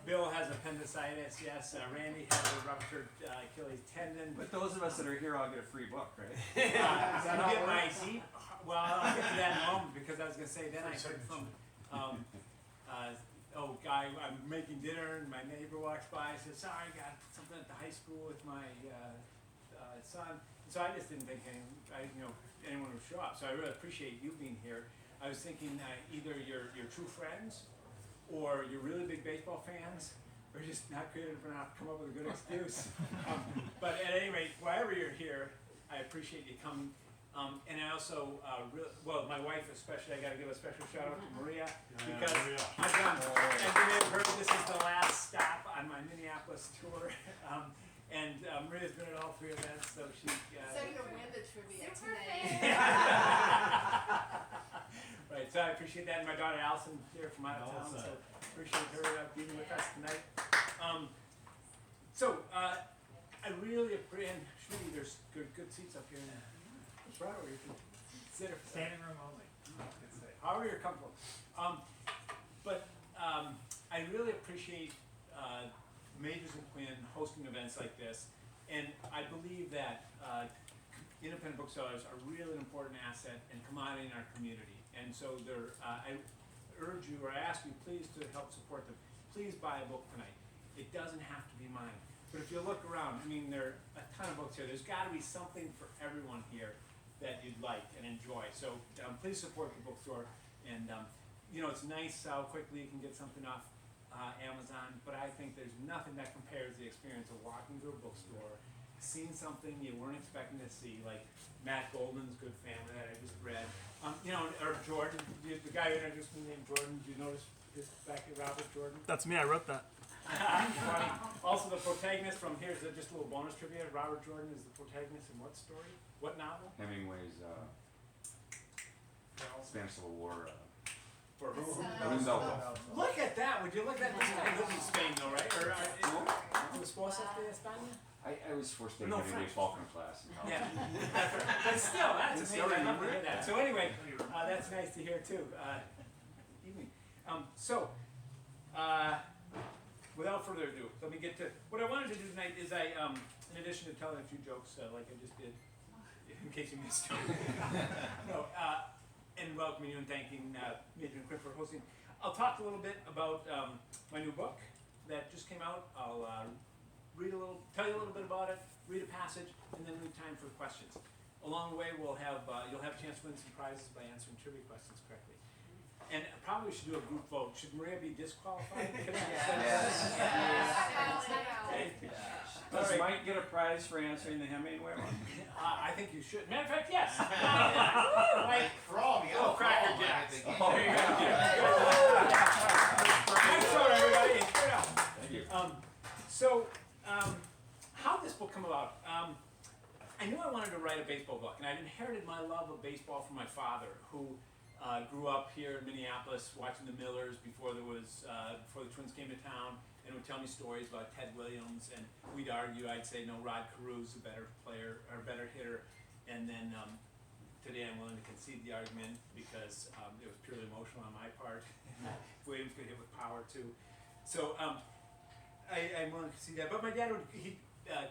Bill has appendicitis, yes. Randy has a ruptured Achilles tendon. But those of us that are here all get a free book, right? I'll get my seat. Well, I'll get to that in a moment because I was going to say, then I heard from, guy, I'm making dinner and my neighbor walks by and says, sorry, I got something at the high school with my son. So I just didn't think anyone would show up. So I really appreciate you being here. I was thinking either you're true friends, or you're really big baseball fans, or just not creative enough to come up with a good excuse. But at any rate, wherever you're here, I appreciate you coming. And I also, my wife especially, I got to give a special shout out to Maria, because as you may have heard, this is the last stop on my Minneapolis tour. And Maria's been at all 3 events, so she... so you're going to win the trivia today. Right, so I appreciate that. And my daughter Allison here from out of town, so appreciate her being with us tonight. I really appreciate, and Shruti, there's good seats up here in the front, where you can sit. Standing room only. However you're comfortable. I really appreciate Majors and Quinn hosting events like this, and I believe that independent booksellers are really an important asset and commodity in our community. And so I urge you, or I ask you, please, to help support them. Please buy a book tonight. It doesn't have to be mine. But if you look around, I mean, there are a ton of books here. There's got to be something for everyone here that you'd like and enjoy. So please support the bookstore. And it's nice how quickly you can get something off Amazon, but I think there's nothing that compares the experience of walking to a bookstore, seeing something you weren't expecting to see, like Matt Golden's Good Family that I just read, or Jordan, the guy who introduced me named Jordan. Do you notice this back at Robert Jordan? That's me, I wrote that. Funny. Also, the protagonist from here's just a little bonus trivia. Robert Jordan is the protagonist in what story? What novel? Hemingway's Spanish Civil War. For who? Look at that! Would you look at this? I live in Spain, though, right? Or was supposed to be España? I was forced to No, take a French. Falcon class in college. Yeah, but still, that's amazing. I love to hear that. So anyway, that's nice to hear too. Evening. Without further ado, let me get to what I wanted to do tonight. Is in addition to telling a few jokes like I just did, in case you missed it. And welcoming you and thanking Major and Quinn for hosting. I'll talk a little bit about my new book that just came out. I'll tell you a little bit about it, read a passage, and then leave time for questions. Along the way, you'll have a chance to win some prizes by answering trivia questions correctly. And probably we should do a group vote. Should Maria be disqualified? Does Mike get a prize for answering the Hemingway one? I think you should. Matter of fact, yes. Like Frog, Cracker Jacks. There you go. Nice shot, everybody. Good job. Thank you. How this book come about? I knew I wanted to write a baseball book, and I'd inherited my love of baseball from my father, who grew up here in Minneapolis watching the Millers before before the Twins came to town, and would tell me stories about Ted Williams, and we'd argue. I'd say no, Rod Carew's a better player or better hitter, and then today I'm willing to concede the argument because it was purely emotional on my part. Williams could hit with power too, so I'm willing to see that. But my dad he'd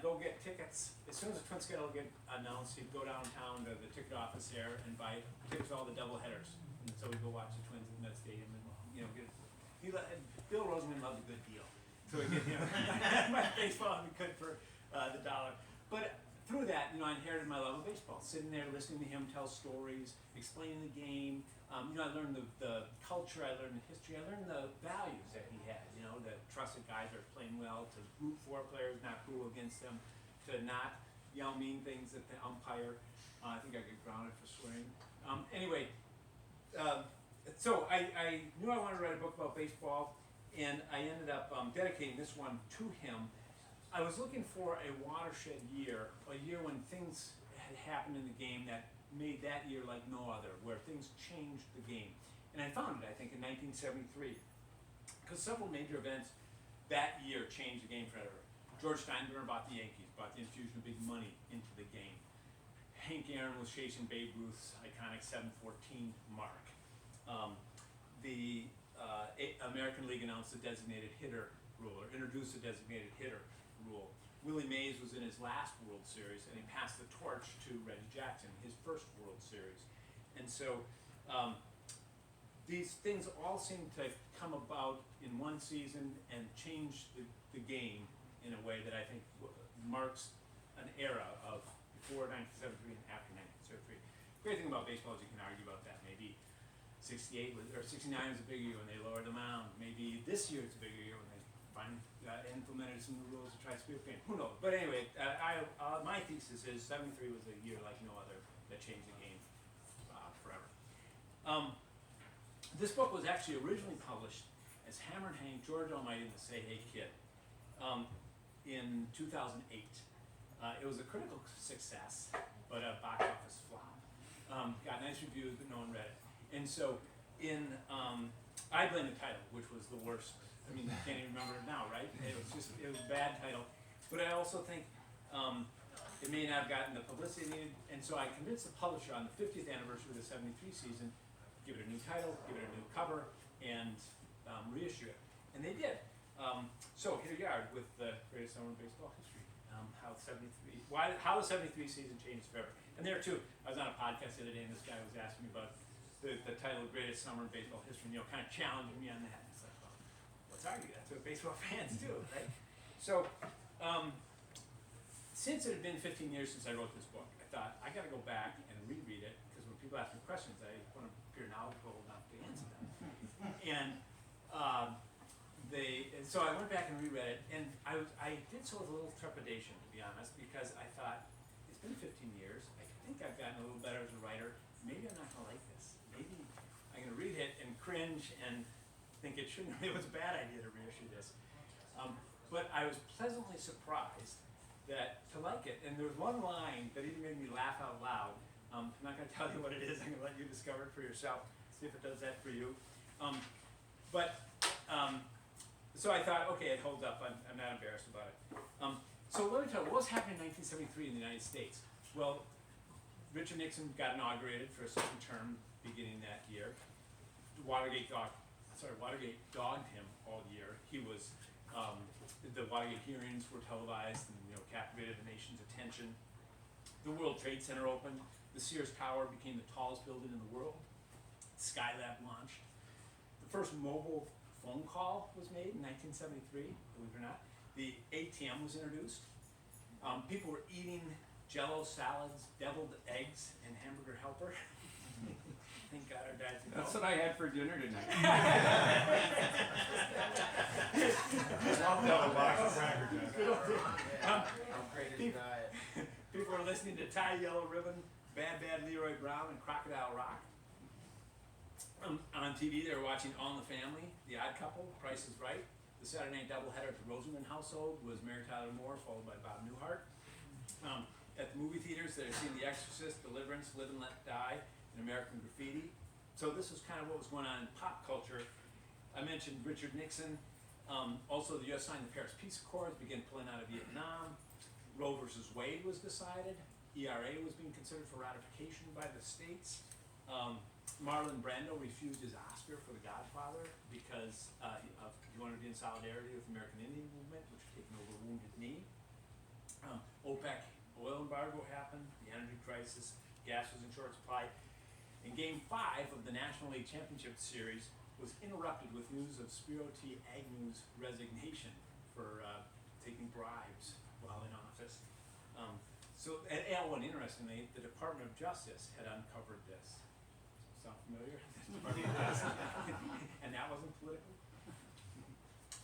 go get tickets as soon as the Twin schedule get announced. He'd go downtown to the ticket office there and buy tickets to all the doubleheaders. And so we'd go watch the Twins in that stadium and Bill Rosengren loved a good deal, so we get my baseball would be good for the dollar. But through that, I inherited my love of baseball. Sitting there listening to him tell stories, explaining the game. I learned the culture, I learned the history, I learned the values that he had. The trusted guys that are playing well, to root for players, not rule against them, to not yell mean things at the umpire. I think I get grounded for swearing. So I knew I wanted to write a book about baseball, and I ended up dedicating this one to him. I was looking for a watershed year, a year when things had happened in the game that made that year like no other, where things changed the game. And I found it, I think, in 1973, because several major events that year changed the game forever. George Steinbrenner bought the Yankees, brought the infusion of big money into the game. Hank Aaron was chasing Babe Ruth's iconic 714 mark. The American League announced the designated hitter rule, or introduced the designated hitter rule. Willie Mays was in his last World Series, and he passed the torch to Reggie Jackson, his first World Series. And so these things all seem to come about in one season and change the game in a way that I think marks an era of before 1973 and after 1973. Great thing about baseball is you can argue about that. Maybe 68 or 69 was a bigger year when they lowered the mound. Maybe this year it's a bigger year when they finally implemented some new rules to try speed game. Who knows? But anyway, my thesis is 73 was a year like no other that changed the game forever. This book was actually originally published as Hammer and Hank, George Almighty and the Say Hey Kid in 2008. It was a critical success, but a box office flop. Got nice reviews, but no one read it. And so I blame the title, which was the worst. I mean, you can't even remember it now, right? It was a bad title. But I also think it may not have gotten the publicity it needed. And so I convinced the publisher on the 50th anniversary of the 73 season, give it a new title, give it a new cover, and reissue it. And they did. So here you are with the greatest summer in baseball history. How the 73 season changed forever. And there too, I was on a podcast the other day and this guy was asking me about the title of greatest summer in baseball history, and kind of challenging me on that. And it's like, well, let's argue. That's what baseball fans do, right? So, since it had been 15 years since I wrote this book, I thought I got to go back and reread it, because when people ask me questions, I want to appear knowledgeable enough to answer them. And so I went back and reread it, and I did so with a little trepidation, to be honest, because I thought, it's been 15 years, I think I've gotten a little better as a writer, maybe I'm not going to like this. Maybe I'm going to read it and cringe and think it shouldn't, it was a bad idea to reissue this. But I was pleasantly surprised to like it, and there was one line that even made me laugh out loud. I'm not going to tell you what it is, I'm going to let you discover it for yourself, see if it does that for you. So I thought, okay, it holds up. I'm not embarrassed about it. So let me tell you, what was happening in 1973 in the United States? Well, Richard Nixon got inaugurated for a second term beginning that year. Watergate dogged him all year. He was, the Watergate hearings were televised and captivated the nation's attention. The World Trade Center opened. The Sears Tower became the tallest building in the world. Skylab launched. The first mobile phone call was made in 1973, believe it or not. The ATM was introduced. People were eating Jell-O salads, deviled eggs, and hamburger helper. Thank God our dads didn't That's know. what I had for dinner tonight. Double box of Cracker Jack. Upgraded diet. People were listening to Tie Yellow Ribbon, Bad Bad Leroy Brown, and Crocodile Rock. On TV, they were watching All in the Family, The Odd Couple, Price is Right. The Saturday night doubleheader at the Rosengren household was Mary Tyler Moore, followed by Bob Newhart. At the movie theaters, they were seeing The Exorcist, Deliverance, Live and Let Die, and American Graffiti. So this was kind of what was going on in pop culture. I mentioned Richard Nixon. Also, the U.S. signed the Paris Peace Accords, began pulling out of Vietnam. Roe versus Wade was decided. ERA was being considered for ratification by the states. Marlon Brando refused his Oscar for The Godfather because he wanted to be in solidarity with the American Indian movement, which had taken over Wounded Knee. OPEC oil embargo happened, the energy crisis, gas was in short supply. And Game 5 of the National League Championship Series was interrupted with news of Spiro T. Agnew's resignation for taking bribes while in office. Interestingly, the Department of Justice had uncovered this. Sound familiar? And that wasn't political?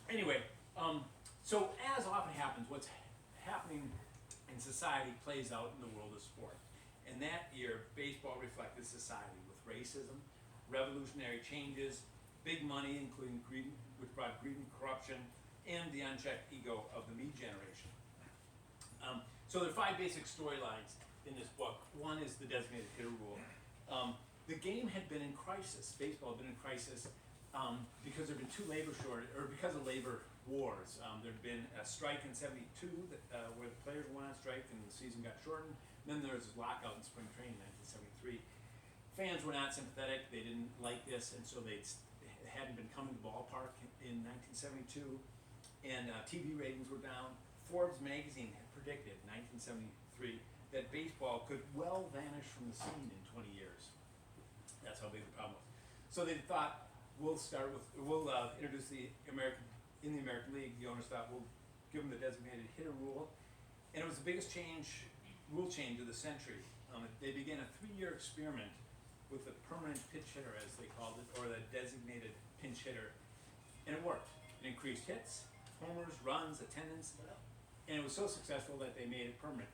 Anyway, so as often happens, what's happening in society plays out in the world of sport. And that year, baseball reflected society with racism, revolutionary changes, big money, including greed, which brought greed and corruption, and the unchecked ego of the me generation. So there are 5 basic storylines in this book. One is the designated hitter rule. The game had been in crisis. Baseball had been in crisis because there had been 2 labor shortages, or because of labor wars. There had been a strike in '72 where the players went on strike and the season got shortened. Then there was this lockout in spring training in 1973. Fans were not sympathetic. They didn't like this, and so they hadn't been coming to the ballpark in 1972, and TV ratings were down. Forbes magazine had predicted in 1973 that baseball could well vanish from the scene in 20 years. That's how big the problem was. So they thought, we'll introduce the American League. The owners thought we'll give them the designated hitter rule, and it was the biggest rule change of the century. They began a 3-year experiment with the permanent pitch hitter, as they called it, or the designated pinch hitter, and it worked. It increased hits, homers, runs, attendance, and it was so successful that they made it permanent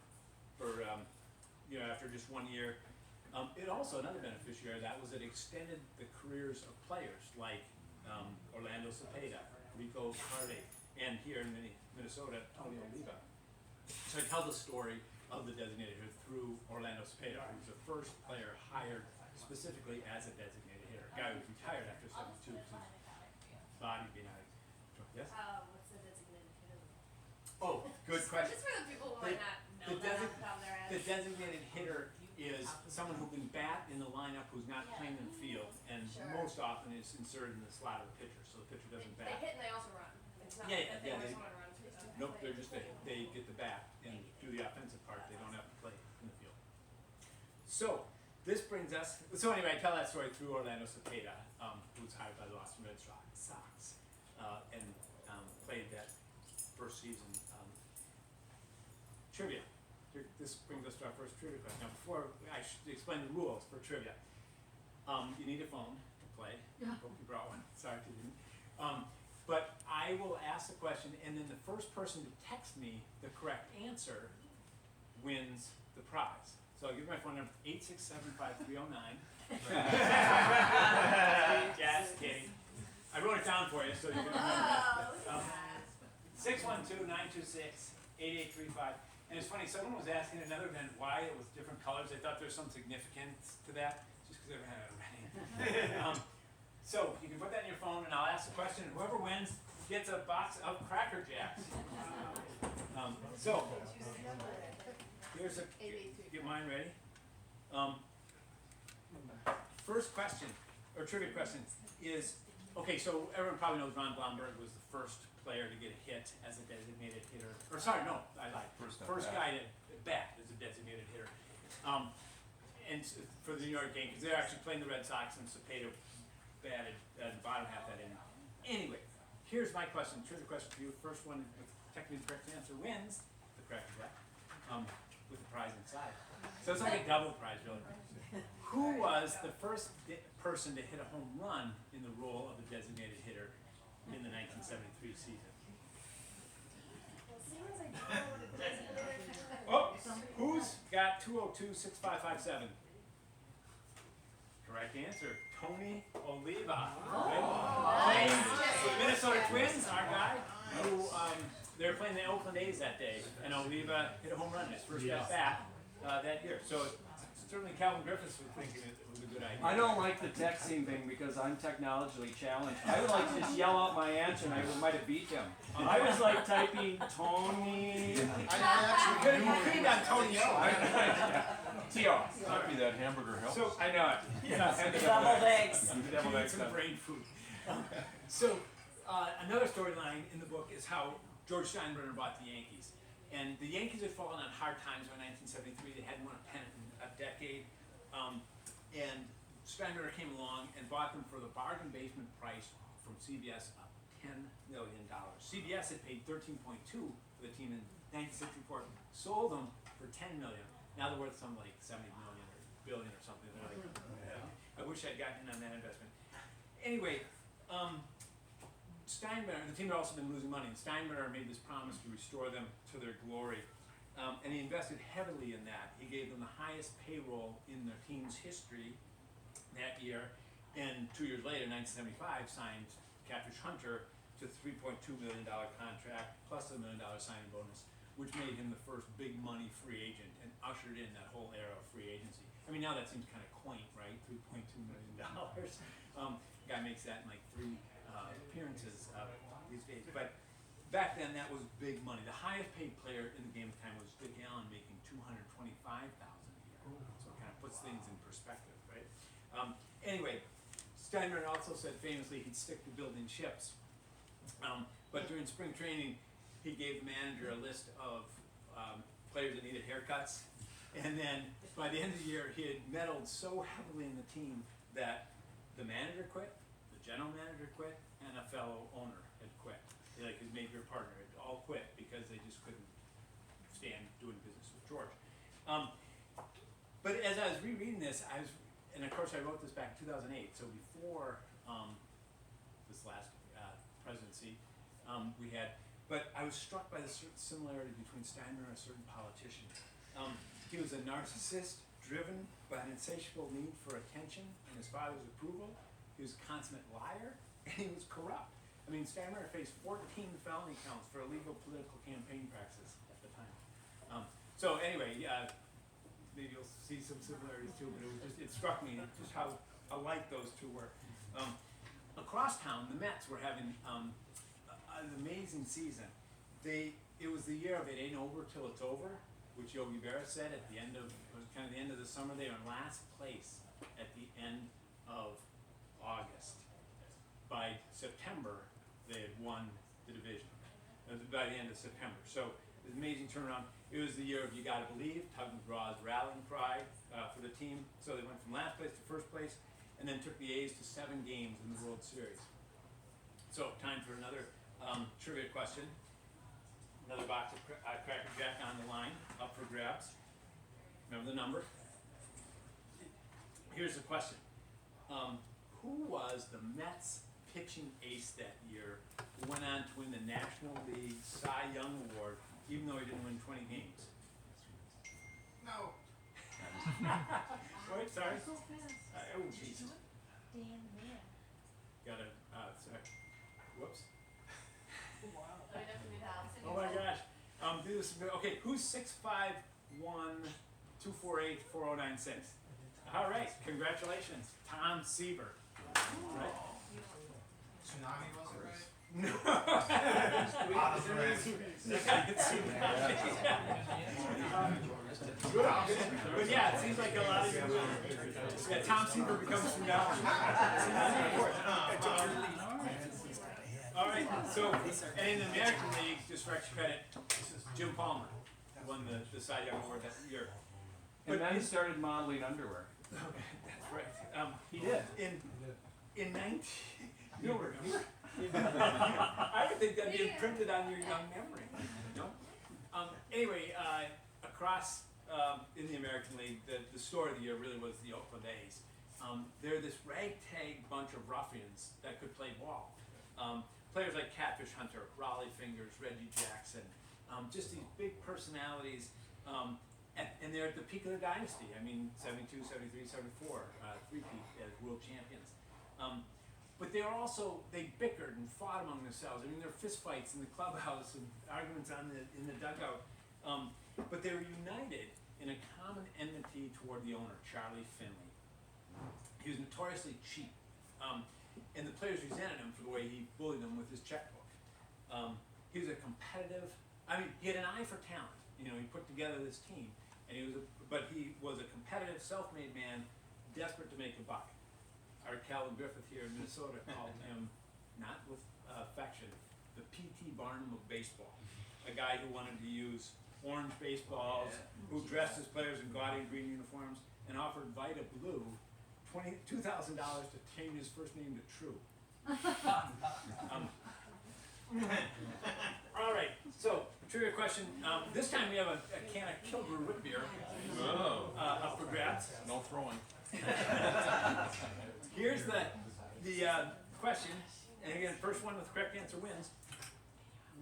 for after just 1 year. It also, another beneficiary of that was it extended the careers of players like Orlando Cepeda, Rico Carde, and here in Minnesota, Tony Oliva. So I tell the story of the designated hitter through Orlando Cepeda, who was the first player hired specifically as a designated hitter. A guy who was retired after 72 because his body being out. Yes? What's the designated hitter? Oh, good question. Just for the people who might not know that off the top of their head. The designated hitter is someone who can bat in the lineup who's not playing in the field, and Sure. most often is inserted in the slot of the pitcher, so the pitcher doesn't They bat. hit and they also run. It's not Yeah, that they yeah, always they- want to run. Nope, they're just they get the bat and do the offensive part. They don't have to play in the field. So this brings us. So anyway, I tell that story through Orlando Cepeda, who was hired by the Boston Red Sox, and played that first season. Trivia. This brings us to our first trivia question. Now, before I should explain the rules for trivia, you need a phone to play. Hope you brought one. Sorry if you didn't. But I will ask the question, and then the first person to text me the correct answer wins the prize. So I'll give you my phone number, 867-5309. Yes, Katie. I wrote it down for you, so you're going to remember it. Oh, look at that. 612-926-8835. And it's funny, someone was asking at another event why it was different colors. They thought there was some significance to that, just because they haven't had it already. So you can put that in your phone, and I'll ask the question, and whoever wins gets a box of Cracker Jacks. So here's get mine ready. First question, or trivia question, is okay. So everyone probably knows Ron Blomberg was the first player to get a hit as a designated hitter. Or sorry, no, I lied. First guy to bat as a designated hitter. And for the New York Yankees, they're actually playing the Red Sox, and Cepeda batted the bottom half of that inning. Anyway, here's my question, trivia question for you. First one with technically correct answer wins the Cracker Jack with the prize inside. So it's like a double prize, really. Who was the first person to hit a home run in the role of a designated hitter in the 1973 season? Well, seeing as I don't know what a designated hitter is. Oh, who's got 202-6557? Correct answer, Tony Oliva. Playing the Minnesota Twins, our guy, who they were playing the Oakland A's that day, and Oliva hit a home run his first at bat that year. So certainly Calvin Griffiths was thinking it was a good idea. I don't like the texting thing because I'm technologically challenged. I would like to just yell out my answer and I might have beat him. I was like typing Tony. I Could have agreed on Tony O. T.O. Might be that hamburger helps. So I know it. yes, And the Deviled eggs. The deviled eat eggs some stuff. brain food. So another storyline in the book is how George Steinbrenner bought the Yankees. And the Yankees had fallen on hard times by 1973. They hadn't won a pennant in a decade. And Steinbrenner came along and bought them for the bargain basement price from CBS of $10 million. CBS had paid $13.2 for the team in 1964, sold them for $10 million. Now they're worth some like $70 million or billion or something. They're like, I wish I'd gotten in on that investment. Anyway, Steinbrenner, the team had also been losing money, and Steinbrenner made this promise to restore them to their glory. And he invested heavily in that. He gave them the highest payroll in their team's history that year. And 2 years later, 1975, signed Catfish Hunter to a $3.2 million contract plus a $1 million signing bonus, which made him the first big money free agent and ushered in that whole era of free agency. I mean, now that seems kind of quaint, right? $3.2 million. Guy makes that in like 3 appearances these days. But back then, that was big money. The highest paid player in the game at the time was Dick Allen, making $225,000 a year. So it kind of puts things in perspective, right? Anyway, Steinbrenner also said famously he'd stick to building ships. But during spring training, he gave the manager a list of players that needed haircuts. And then by the end of the year, he had meddled so heavily in the team that the manager quit, the general manager quit, and a fellow owner had quit. Like his major partner had all quit because they just couldn't stand doing business with George. But as I was rereading this, and of course I wrote this back in 2008, so before this last presidency we had, but I was struck by the similarity between Steinbrenner and a certain politician. He was a narcissist driven by an insatiable need for attention and his father's approval. He was a consummate liar, and he was corrupt. I mean, Steinbrenner faced 14 felony counts for illegal political campaign practices at the time. So anyway, maybe you'll see some similarities too, but it struck me just how alike those two were. Across town, the Mets were having an amazing season. It was the year of it ain't over till it's over, which Yogi Berra said at the end of, it was kind of the end of the summer. They were in last place at the end of August. By September, they had won the division. By the end of September. So it was an amazing turnaround. It was the year of You Gotta Believe, Tug McGraw's rallying cry for the team. So they went from last place to first place, and then took the A's to 7 games in the World Series. So time for another trivia question. Another box of Cracker Jack on the line, up for grabs. Remember the number. Here's the question. Who was the Mets pitching ace that year who went on to win the National League Cy Young Award, even though he didn't win 20 games? No. Wait, sorry. So fast. Oh, Jesus. Dan Mann. Got a, sorry. Whoops. Oh, Oh my gosh. Do this. Okay, who's 6'5", 248, 4096? All right, congratulations, Tom Seaver. Right? Tsunami wasn't right? No. Out of the race. But yeah, it seems like a lot of you. Yeah, Tom Seaver becomes from now on. All right, so, and in the American League, just for extra credit, Jim Palmer won the Cy Young Award that year. And then he started modeling underwear. Okay, that's right. He did. In 19, you don't remember? I would think that'd be imprinted on your young memory. No? Anyway, across in the American League, the story of the year really was the Oakland A's. They're this ragtag bunch of ruffians that could play ball. Players like Catfish Hunter, Raleigh Fingers, Reggie Jackson, just these big personalities. And they're at the peak of their dynasty. I mean, 72, 73, 74, three-peat as world champions. But they bickered and fought among themselves. I mean, there were fist fights in the clubhouse and arguments in the dugout. But they were united in a common enmity toward the owner, Charlie Finley. He was notoriously cheap. And the players resented him for the way he bullied them with his checkbook. He was a competitive, he had an eye for talent. You know, he put together this team. And but he was a competitive, self-made man, desperate to make a buck. Our Calvin Griffith here in Minnesota called him, not with affection, the P.T. Barnum of baseball. A guy who wanted to use orange baseballs, who dressed his players in gaudy green uniforms, and offered Vita Blue $2,000 to change his first name to True. All right, so trivia question. This time we have a can of Kilbrew root beer up for grabs. No throwing. Here's the question, and again, first one with the correct answer wins.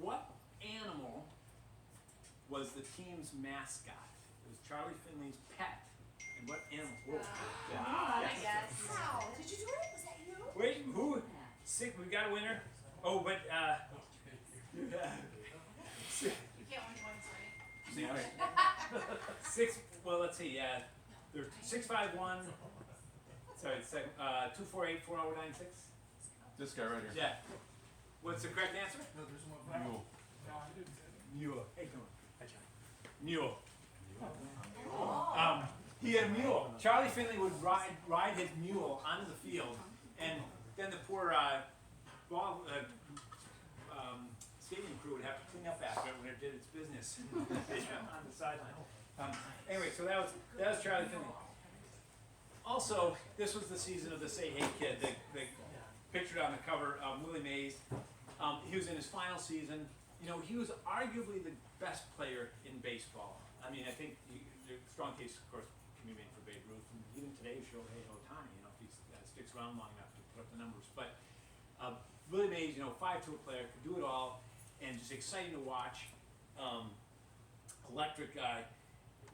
What animal was the team's mascot? It was Charlie Finley's pet. And what animal? Whoa. I guess. How? Did you do it? Was that you? Wait, who? Sick, we got a winner. Oh, but You can't win points, right? well, let's see, there's 651, sorry, 248 4096. This guy right here. Yeah. What's the correct answer? No, there's one. Mule. Mule. Hey, come on. Hi, John. Mule. He had a mule. Charlie Finley would ride his mule onto the field, And then the poor stadium crew would have to clean up after it when it did its business on the sideline. Anyway, so that was Charlie Finney. Also, this was the season of the Say Hey Kid, the pictured on the cover, Willie Mays. He was in his final season. You know, he was arguably the best player in baseball. I mean, I think the strong case, of course, can be made for Babe Ruth. And even today, Shohei Ohtani, you know, if he sticks around long enough to put up the numbers. But Willie Mays, you know, 5'2" player, could do it all, and just exciting to watch. Electric guy,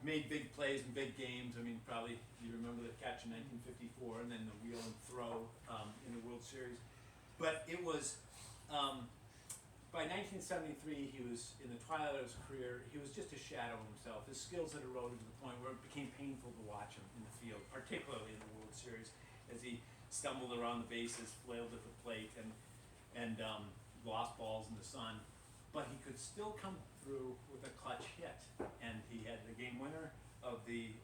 made big plays in big games. I mean, probably you remember the catch in 1954, and then the wheel and throw in the World Series. But it was by 1973, he was in the twilight of his career. He was just a shadow of himself. His skills had eroded to the point where it became painful to watch him in the field, particularly in the World Series, as he stumbled around the bases, flailed at the plate, and lost balls in the sun. But he could still come through with a clutch hit, and he had the game winner of the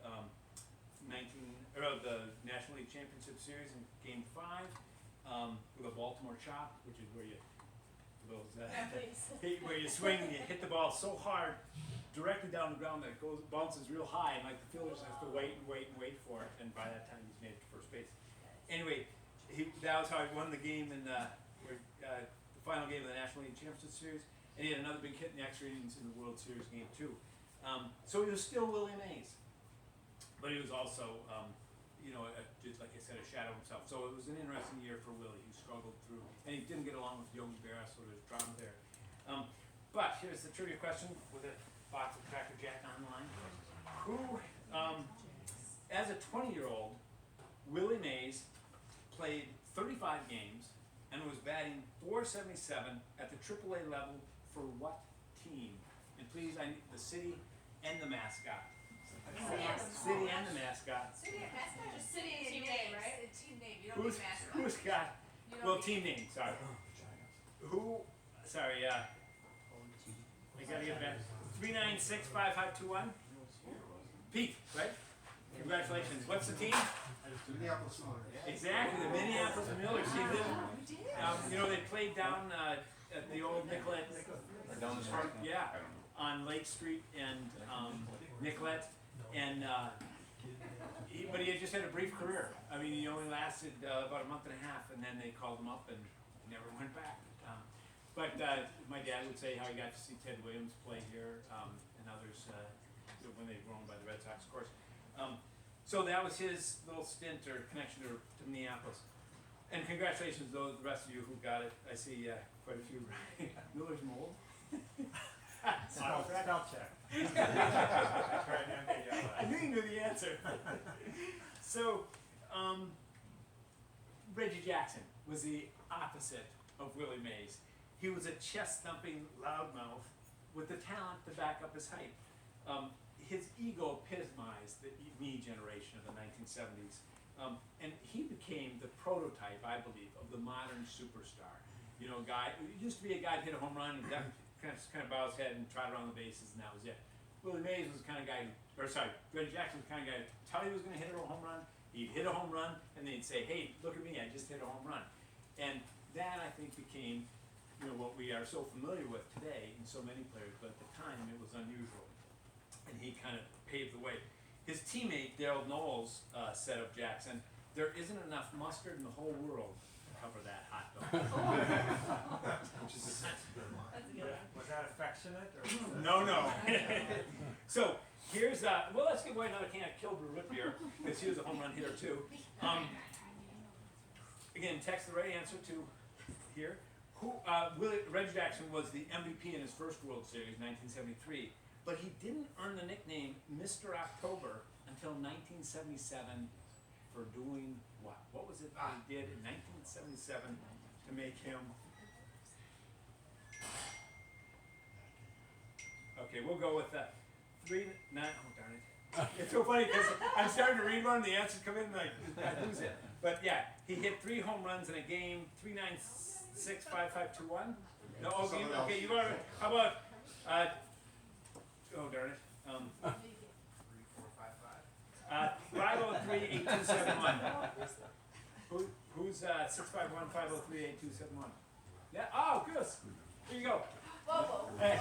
the National League Championship Series in Game 5 with a Baltimore chop, which is where you where you swing and you hit the ball so hard directly down the ground that it bounces real high, and like the fielder just has to wait for it, and by that time he's made it to first base. Anyway, that was how he won the game in the final game of the National League Championship Series, and he had another big hit in the extra innings in the World Series Game 2. So he was still Willie Mays, but he was also, just like I said, a shadow of himself. So it was an interesting year for Willie. He struggled through, and he didn't get along with Yogi Berra, so there's drama there. But here's the trivia question with a box of Cracker Jack online. Who, as a 20-year-old, Willie Mays played 35 games and was batting .477 at the AAA level for what team? And please, I need the city and the mascot. City and the mascot. City and mascot, just city and team name, right? And team name, you don't need mascot. Who's got? You don't Well, need- team name. Sorry. Who? Sorry. I gotta get back. 3965521. Pete, right? Congratulations. What's the team? Minneapolis Motor. Exactly, the Minneapolis Millers. See, they played down at the old Nicollet. Down the street? Yeah, on Lake Street and Nicollet, and but he had just had a brief career. I mean, he only lasted about a month and a half, and then they called him up and he never went back. But my dad would say how he got to see Ted Williams play here and others when they were owned by the Red Sox, of course. So that was his little stint or connection to Minneapolis. And congratulations, though, the rest of you who got it. I see quite a few. Miller's Mold. Spell check. I knew you knew the answer. So, Reggie Jackson was the opposite of Willie Mays. He was a chest-thumping loudmouth with the talent to back up his hype. His ego epitomized the me generation of the 1970s. And he became the prototype, I believe, of the modern superstar. You know, guy, it used to be a guy who'd hit a home run and kind of bow his head and trot around the bases, and that was it. Willie Mays was the kind of guy, Reggie Jackson was the kind of guy who'd tell you he was going to hit a home run, he'd hit a home run, and then he'd say, hey, look at me, I just hit a home run. And that, I think, became, what we are so familiar with today in so many players, but at the time it was unusual. And he kind of paved the way. His teammate, Darryl Knowles, said of Jackson, there isn't enough mustard in the whole world to cover that hot dog. Which is a good line. That's a good one. Was that affectionate or? No. So here's let's give away another can of Kilbrew root beer because he was a home run hitter too. Again, text the right answer to here. Reggie Jackson was the MVP in his first World Series, 1973, but he didn't earn the nickname Mr. October until 1977 for doing what? What was it that he did in 1977 to make him? Okay, we'll go with 3-9. Oh, darn it. It's so funny because I'm starting to read one and the answers come in like, I lose it. But yeah, he hit 3 home runs in a game, 3965521. No, okay, you are, how about, oh, darn it. 3455. 503-8271. Who Who's 651-503-8271? Yeah. Oh, Goose. Here you go. Whoa, whoa. Hey.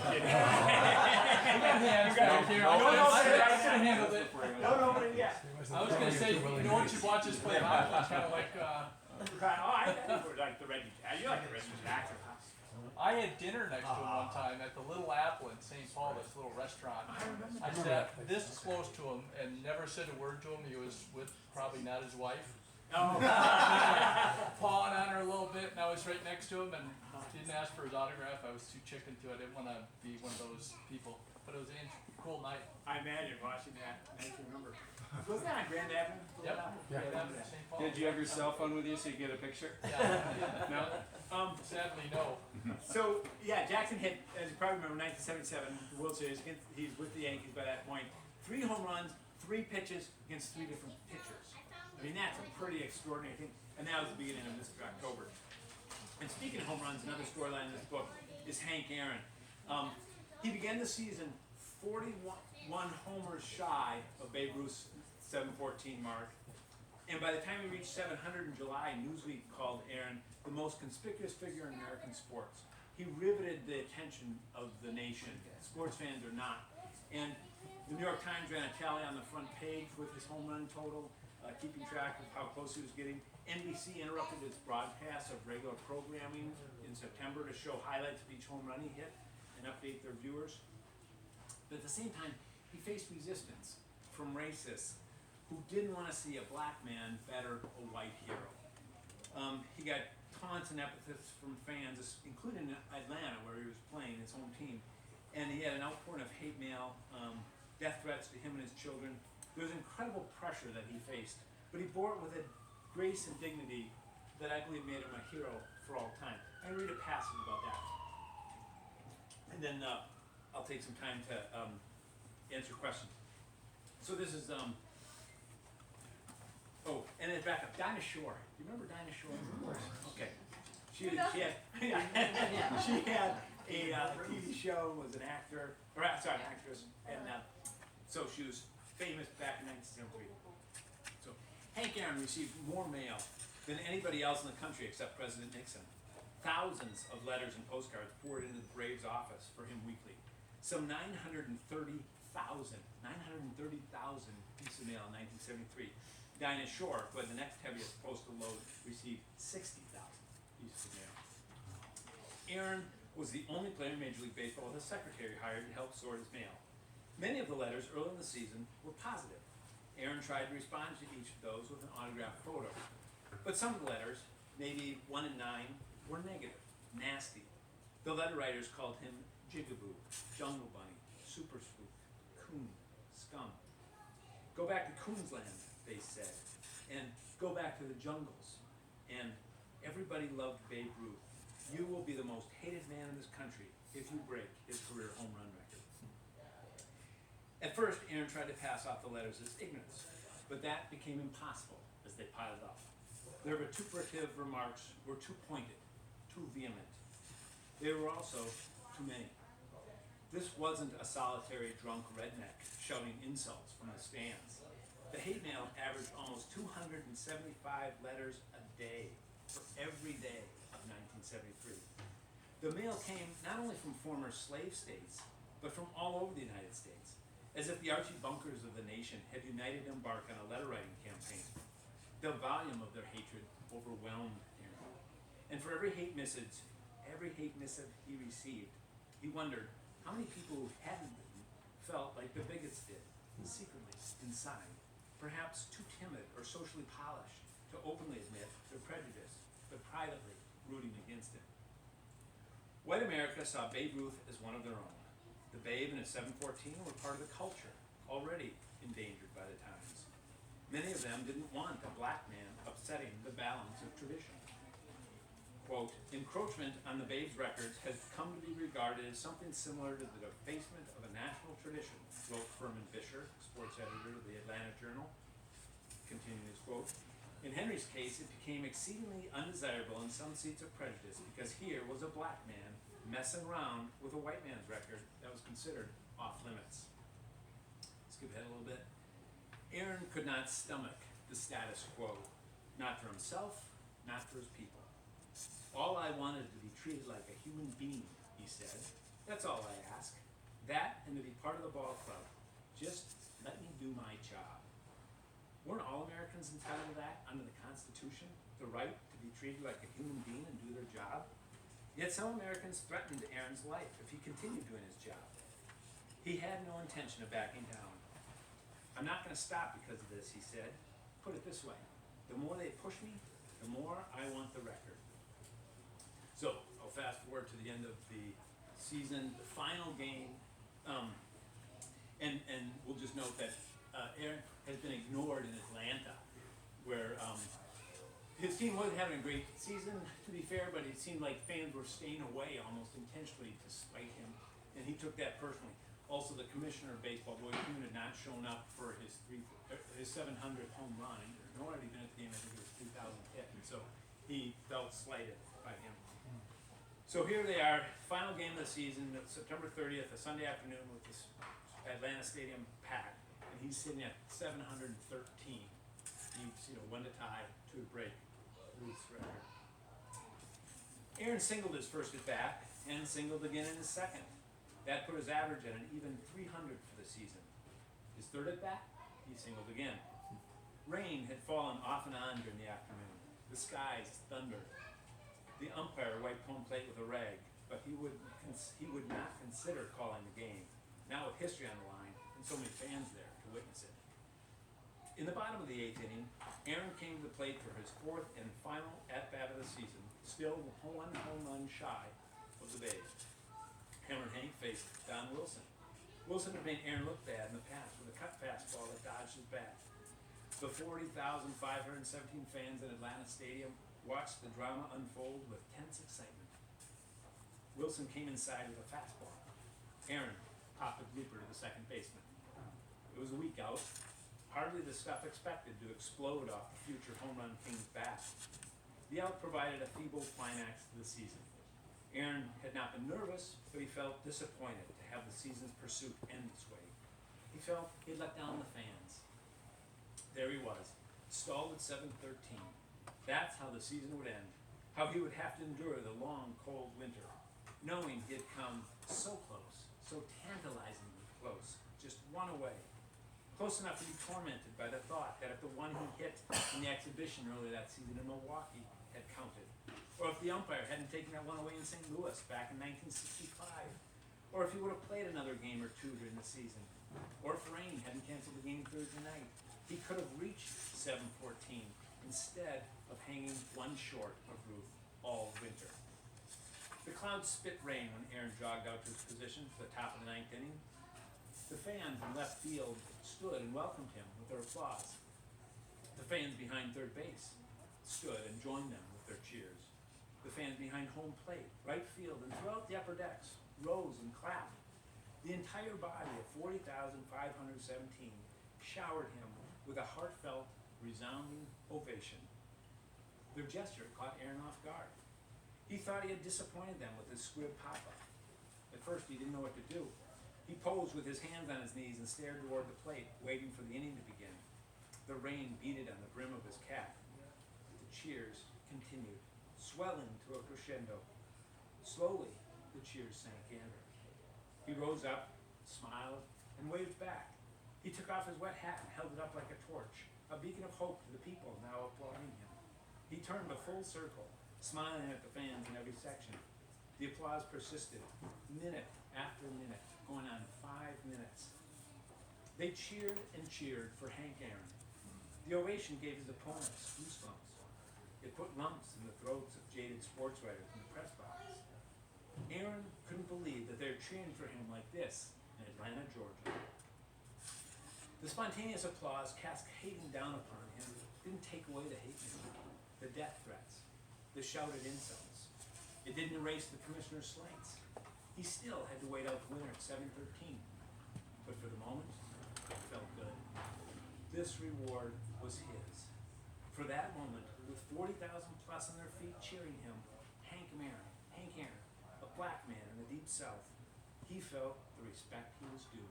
hands back here. No, no, no, I sir. could have handled it. Don't open it yet. I was gonna say, you know, once you watch us play hockey, it's kind of like, I like the Reggie. You like the Reggie Jackson. I had dinner next to him one time at the Little Apple in St. Paul, this little restaurant. I sat this close to him and never said a word to him. He was with probably not his wife. Oh. Pawing on her a little bit, and I was right next to him and didn't ask for his autograph. I was too chicken to. I didn't want to be one of those people. But it was a cool night. I imagine watching that. I can remember. Wasn't that on Grand Avenue? Yep. Yeah. Yeah. St. Paul. Did you have your cell phone with you so you get a picture? Yeah. No? Sadly, no. So, yeah, Jackson hit, as you probably remember, 1977, the World Series. He's with the Yankees by that point. 3 home runs, 3 pitches against 3 different pitchers. I mean, that's a pretty extraordinary thing. And that was the beginning of this October. And speaking of home runs, another storyline in this book is Hank Aaron. He began the season 41 homers shy of Babe Ruth's 714 mark. And by the time he reached 700 in July, Newsweek called Aaron the most conspicuous figure in American sports. He riveted the attention of the nation, sports fans or not. And the New York Times ran a tally on the front page with his home run total, keeping track of how close he was getting. NBC interrupted its broadcast of regular programming in September to show highlights of each home run he hit and update their viewers. But at the same time, he faced resistance from racists who didn't want to see a black man better a white hero. He got taunts and epithets from fans, including Atlanta, where he was playing his home team. And he had an outpouring of hate mail, death threats to him and his children. There was incredible pressure that he faced, but he bore it with a grace and dignity that I believe made him a hero for all time. I'm going to read a passage about that. And then I'll take some time to answer questions. So this is, oh, and then back up, Dinah Shore. Do you remember Dinah Shore? Of course. Okay. She had a TV show, was an actor, or sorry, an actress, and so she was famous back in 1973. So Hank Aaron received more mail than anybody else in the country except President Nixon. Thousands of letters and postcards poured into the Braves' office for him weekly. Some 930,000 pieces of mail in 1973. Dinah Shore, who had the next heaviest postal load, received 60,000 pieces of mail. Aaron was the only player in Major League Baseball with a secretary hired to help sort his mail. Many of the letters early in the season were positive. Aaron tried to respond to each of those with an autographed photo. But some of the letters, maybe 1 in 9, were negative, nasty. The letter writers called him Jigaboo, Jungle Bunny, Super Spook, Coon, Scum. Go back to Coon's Land, they said, and go back to the jungles. And everybody loved Babe Ruth. You will be the most hated man in this country if you break his career home run record. At first, Aaron tried to pass off the letters as ignorance, but that became impossible as they piled up. Their vituperative remarks were too pointed, too vehement. They were also too many. This wasn't a solitary drunk redneck shouting insults from the stands. The hate mail averaged almost 275 letters a day for every day of 1973. The mail came not only from former slave states, but from all over the United States, as if the Archie Bunkers of the nation had united to embark on a letter-writing campaign. The volume of their hatred overwhelmed Aaron. And for every hate missive he received, he wondered how many people who hadn't written felt like the bigots did, secretly, inside, perhaps too timid or socially polished to openly admit their prejudice, but privately rooting against it. White America saw Babe Ruth as one of their own. The Babe and his 714 were part of the culture, already endangered by the times. Many of them didn't want a black man upsetting the balance of tradition. Quote, encroachment on the Babe's records has come to be regarded as something similar to the defacement of a national tradition, wrote Furman Fisher, sports editor of the Atlanta Journal. Continuing his quote, in Henry's case, it became exceedingly undesirable in some seats of prejudice because here was a black man messing around with a white man's record that was considered off limits. Skip ahead a little bit. Aaron could not stomach the status quo, not for himself, not for his people. All I wanted to be treated like a human being, he said. That's all I ask. That and to be part of the ball club. Just let me do my job. Weren't all Americans entitled to that under the Constitution? The right to be treated like a human being and do their job? Yet some Americans threatened Aaron's life if he continued doing his job. He had no intention of backing down. I'm not going to stop because of this, he said. Put it this way. The more they push me, the more I want the record. So, I'll fast forward to the end of the season, the final game, and we'll just note that Aaron has been ignored in Atlanta, where his team wasn't having a great season, to be fair, but it seemed like fans were staying away almost intentionally to spite him, and he took that personally. Also, the commissioner of baseball, Boyd Quinn, had not shown up for his 700th home run, nor had he been at the game. I think it was 2000 hit, and so he felt slighted by him. So here they are, final game of the season, September 30th, a Sunday afternoon with this Atlanta Stadium packed, and he's sitting at 713. Needs, one to tie, two to break Ruth's record. Aaron singled his first at bat and singled again in his second. That put his average at an even 300 for the season. His third at bat, he singled again. Rain had fallen off and on during the afternoon. The skies thundered. The umpire wiped home plate with a rag, but he would not consider calling the game, now with history on the line and so many fans there to witness it. In the bottom of the eighth inning, Aaron came to the plate for his fourth and final at-bat of the season, still one home run shy of the base. Hammer Hank faced Don Wilson. Wilson had made Aaron look bad in the past with a cut fastball that dodged his bat. The 40,517 fans at Atlanta Stadium watched the drama unfold with tense excitement. Wilson came inside with a fastball. Aaron popped a blooper to the second baseman. It was a week out, hardly the stuff expected to explode off the future home run king's bat. The out provided a feeble climax to the season. Aaron had not been nervous, but he felt disappointed to have the season's pursuit end this way. He felt he had let down the fans. There he was, stalled at 7:13. That's how the season would end, how he would have to endure the long, cold winter, knowing he had come so close, so tantalizingly close, just one away. Close enough to be tormented by the thought that if the one he hit in the exhibition earlier that season in Milwaukee had counted, or if the umpire hadn't taken that one away in St. Louis back in 1965, or if he would have played another game or two during the season, or if rain hadn't canceled the game Thursday night, he could have reached 7:14 instead of hanging one short of Ruth all winter. The clouds spit rain when Aaron jogged out to his position for the top of the ninth inning. The fans in left field stood and welcomed him with their applause. The fans behind third base stood and joined them with their cheers. The fans behind home plate, right field, and throughout the upper decks rose and clapped. The entire body of 40,517 showered him with a heartfelt, resounding ovation. Their gesture caught Aaron off guard. He thought he had disappointed them with his squib pop-up. At first, he didn't know what to do. He posed with his hands on his knees and stared toward the plate, waiting for the inning to begin. The rain beaded on the brim of his cap. The cheers continued, swelling to a crescendo. Slowly, the cheers sank in. He rose up, smiled, and waved back. He took off his wet hat and held it up like a torch, a beacon of hope to the people now applauding him. He turned a full circle, smiling at the fans in every section. The applause persisted, minute after minute, going on 5 minutes. They cheered and cheered for Hank Aaron. The ovation gave his opponents goosebumps. It put lumps in the throats of jaded sports writers in the press box. Aaron couldn't believe that they were cheering for him like this in Atlanta, Georgia. The spontaneous applause cascading down upon him didn't take away the hate mail, the death threats, the shouted insults. It didn't erase the commissioner's slights. He still had to wait out the winter at 7:13. But for the moment, it felt good. This reward was his. For that moment, with 40,000 plus on their feet cheering him, Hank Aaron, a black man in the deep south, he felt the respect he was due.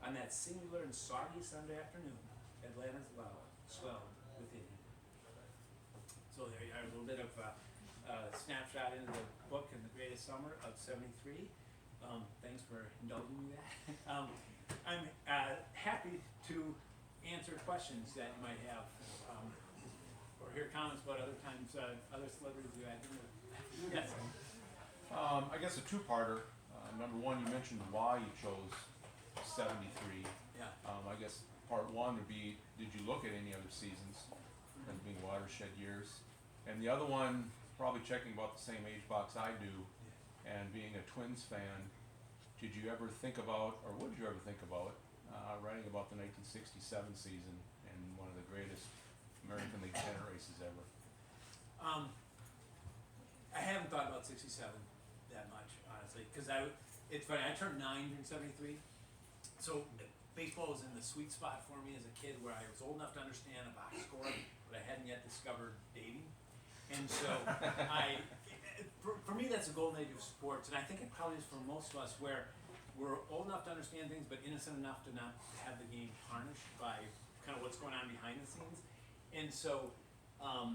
On that singular and soggy Sunday afternoon, Atlanta's love swelled within him. So So there you are, a little bit of snapshot into the book and the greatest summer of '73. Thanks for indulging me that. I'm happy to answer questions that you might have, or hear comments about other times, other celebrities you had. Yes. I guess a two-parter. Number one, you mentioned why you chose 73. Yeah. I guess part one would be, did you look at any other seasons as being watershed years? And the other one, probably checking about the same age box I do, and being a Twins fan, did you ever think about, or would you ever think about, writing about the 1967 season and one of the greatest American League pennant races ever? I haven't thought about '67 that much, honestly, because it's funny, I turned 9 in '73, so baseball was in the sweet spot for me as a kid where I was old enough to understand a box score, but I hadn't yet discovered dating. And so for me, that's a golden age of sports, and I think it probably is for most of us, where we're old enough to understand things, but innocent enough to not have the game tarnished by kind of what's going on behind the scenes. And so I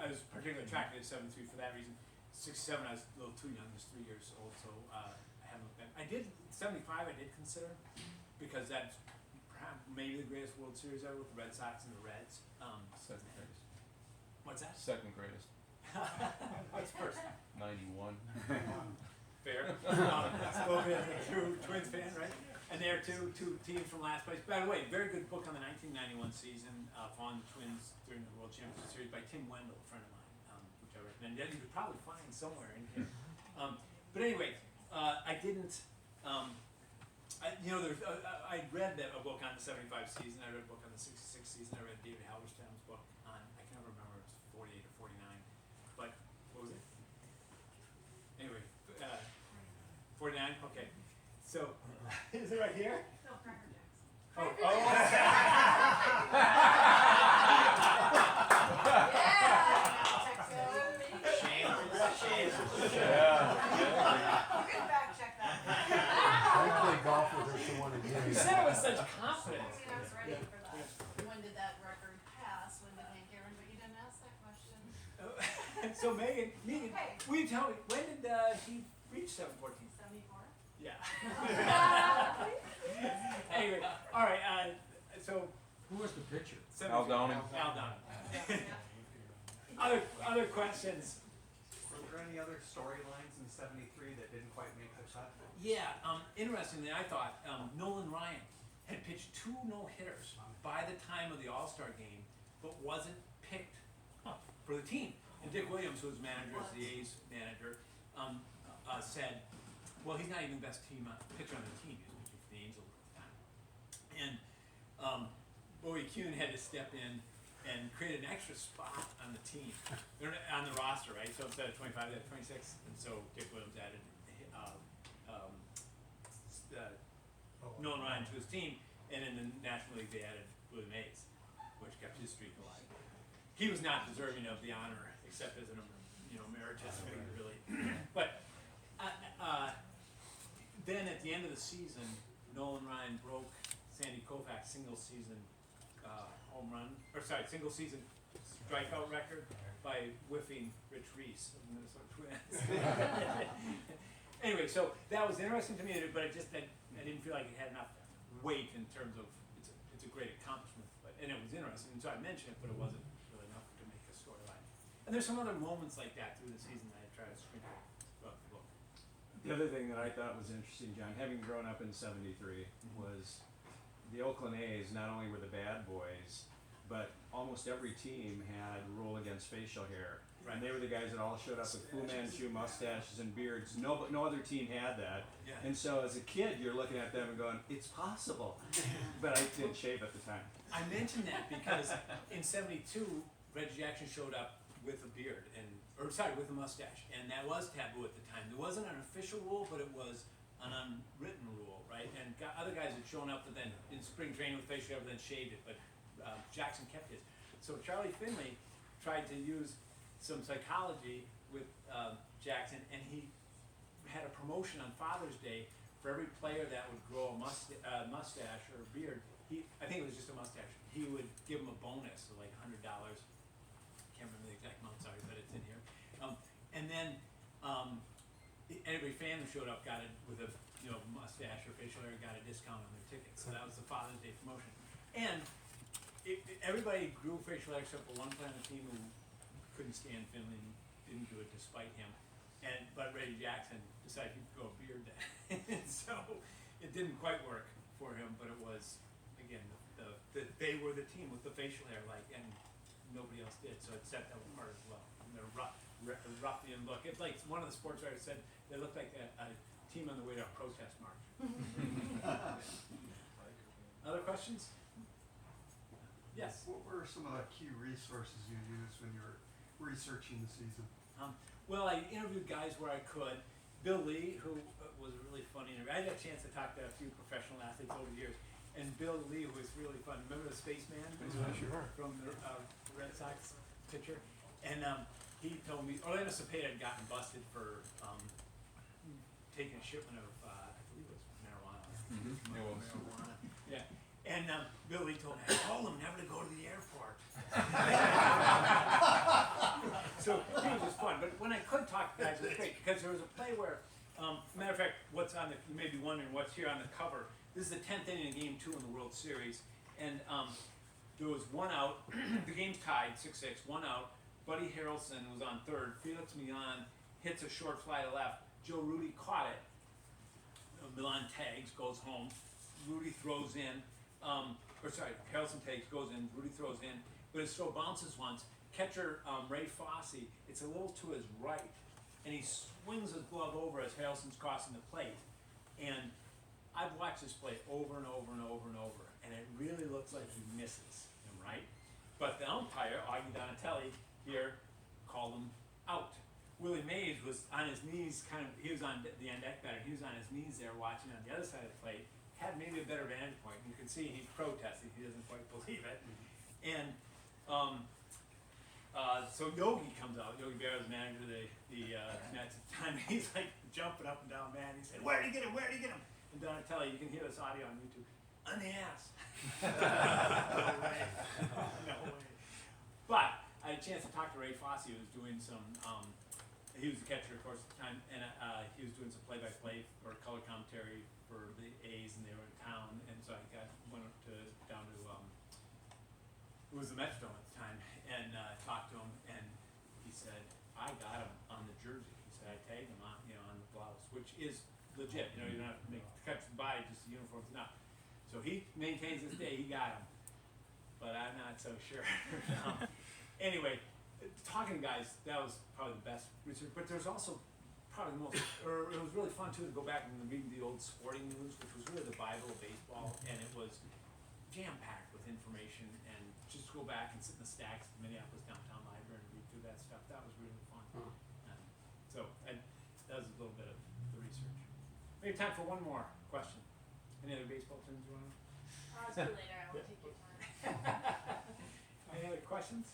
was particularly attracted to '73 for that reason. '67, I was a little too young, just 3 years old, so I haven't looked at. I did '75. I did consider, because that's perhaps maybe the greatest World Series ever with the Red Sox and the Reds. Second greatest. What's that? Second greatest. What's first? 91. Fair. Spoken as a true Twins fan, right? And there are two teams from last place. By the way, very good book on the 1991 season, on the Twins during the World Championship Series by Tim Wendell, a friend of mine, which I recommend. Yeah, you could probably find somewhere in here. But anyway, I didn't. I read a book on the '75 season. I read a book on the '66 season. I read David Halberstam's book on. I can never remember if it was 48 or 49. But what was it? Anyway, 49. Okay. So is it right here? No, Cracker Jacks. Oh. Shame. Yeah. You can fact check that. I play golf with her, so one of You you. said it with such I confidence. mean, I was ready for that. When did that record pass? When did Hank Aaron? But you didn't ask that question. So Megan, Hey. will you tell me, when did he reach 714? 74? Yeah. Anyway, all right. So Who was the pitcher? Al Downing. Al Downing. Yeah. Other questions? Were there any other storylines in '73 that didn't quite make the cut? Yeah. Interestingly, I thought Nolan Ryan had pitched 2 no-hitters by the time of the All-Star game, but wasn't picked for the team. And Dick Williams, who was manager, the A's manager, said, well, he's not even the best pitcher on the team. He was pitching for the Angels at the time. And Bowie Kuhn had to step in and create an extra spot on the team, on the roster, right? So instead of 25, they had 26. And so Dick Williams added Nolan Ryan to his team. And in the National League, they added Willie Mays, which kept his streak alive. He was not deserving of the honor, except as an emeritus figure, really. But then at the end of the season, Nolan Ryan broke Sandy Koufax's single season strikeout record by whiffing Rich Reese of the Minnesota Twins. Anyway, so that was interesting to me, but I didn't feel like it had enough weight in terms of it's a great accomplishment. And it was interesting, so I mentioned it, but it wasn't really enough to make a storyline. And there's some other moments like that through the season that I try to sprinkle throughout the book. The other thing that I thought was interesting, John, having grown up in '73, was the Oakland A's not only were the bad boys, but almost every team had rule against facial hair. Right. And they were the guys that all showed up with Fu Manchu mustaches and beards. No other team had that. Yeah. And so as a kid, you're looking at them and going, it's possible. But I didn't shave at the time. I mentioned that because in '72, Reggie Jackson showed up with a beard with a mustache, and that was taboo at the time. There wasn't an official rule, but it was an unwritten rule, right? And other guys had shown up, but then in spring training with facial hair, but then shaved it. But Jackson kept his. So Charlie Finley tried to use some psychology with Jackson, and he had a promotion on Father's Day for every player that would grow a mustache or a beard. I think it was just a mustache. He would give him a bonus of like $100. Can't remember the exact amount, sorry, but it's in here. And then every fan who showed up got it with a mustache or facial hair got a discount on their ticket. So that was the Father's Day promotion. And everybody grew facial hair except for one player on the team who couldn't stand Finley and didn't do it despite him. But Reggie Jackson decided he'd grow a beard then. So it didn't quite work for him, but it was, again, they were the team with the facial hair, and nobody else did. So it set them apart as well. And their ruffian look. It's like one of the sports writers said they looked like a team on the way to a protest march. Other questions? Yes. What were some of the key resources you used when you were researching the season? Well, I interviewed guys where I could. Bill Lee, who was a really funny interview. I had a chance to talk to a few professional athletes over the years. And Bill Lee was really fun. Remember the spaceman from the Red Sox pitcher? And he told me Orlando Cepeda had gotten busted for taking a shipment of, I believe it was marijuana. Marijuana. Yeah. And Bill Lee told me, I told him never to go to the airport. So it was just fun. But when I could talk to guys, it was great because there was a play where, matter of fact, you may be wondering what's here on the cover. This is the 10th inning of Game 2 in the World Series. And there was one out. The game's tied, 6-6, one out. Buddy Harrelson was on third. Felix Millan hits a short fly to left. Joe Rudy caught it. Millan tags, goes home. Rudy throws in. Harrelson tags, goes in. Rudy throws in. But his throw bounces once. Catcher Ray Fosse, it's a little to his right. And he swings his glove over as Harrelson's crossing the plate. And I've watched this play over and over and over and over. And it really looks like he misses him, right? But the umpire, Augie Donatelli, here called him out. Willie Mays was on his knees, he was on the end deck better. He was on his knees there watching on the other side of the plate. Had maybe a better vantage point. You can see he's protesting. He doesn't quite believe it. And so Yogi comes out. Yogi Berra's manager of the Mets at the time. He's like jumping up and down, man. He said, "Where'd he get him? Where'd he get him?" And Donatelli, you can hear this audio on YouTube. On the ass. No way. No way. But I had a chance to talk to Ray Fosse, who was doing some. He was the catcher, of course, at the time, and he was doing some play-by-play or color commentary for the A's, and they were in town, and so I went up down to it was the Metrodome at the time, and talked to him, and he said, "I got him on the jersey." He said, "I tagged him on the blouse," which is legit. You don't have to cut the body, just the uniform's enough. So he maintains this day he got him, but I'm not so sure. Anyway, talking to guys, that was probably the best research. But there's also probably the most, or it was really fun too to go back and read the old Sporting News, which was really the Bible of baseball, and it was jam-packed with information. And just go back and sit in the stacks at the Minneapolis Downtown Library and read through that stuff. That was really fun. That was a little bit of the research. We have time for one more question. Any other baseball terms you want to know? I'll do later, I won't take your time. Any other questions?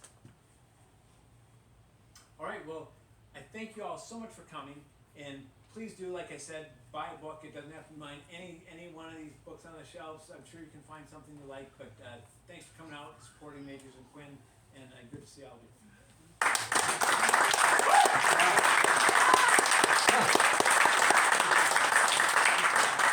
All right, well, I thank you all so much for coming, and please do, like I said, buy a book. It doesn't have to be mine. Any one of these books on the shelves, I'm sure you can find something you like, but thanks for coming out, supporting Majors and Quinn, and good to see all of you.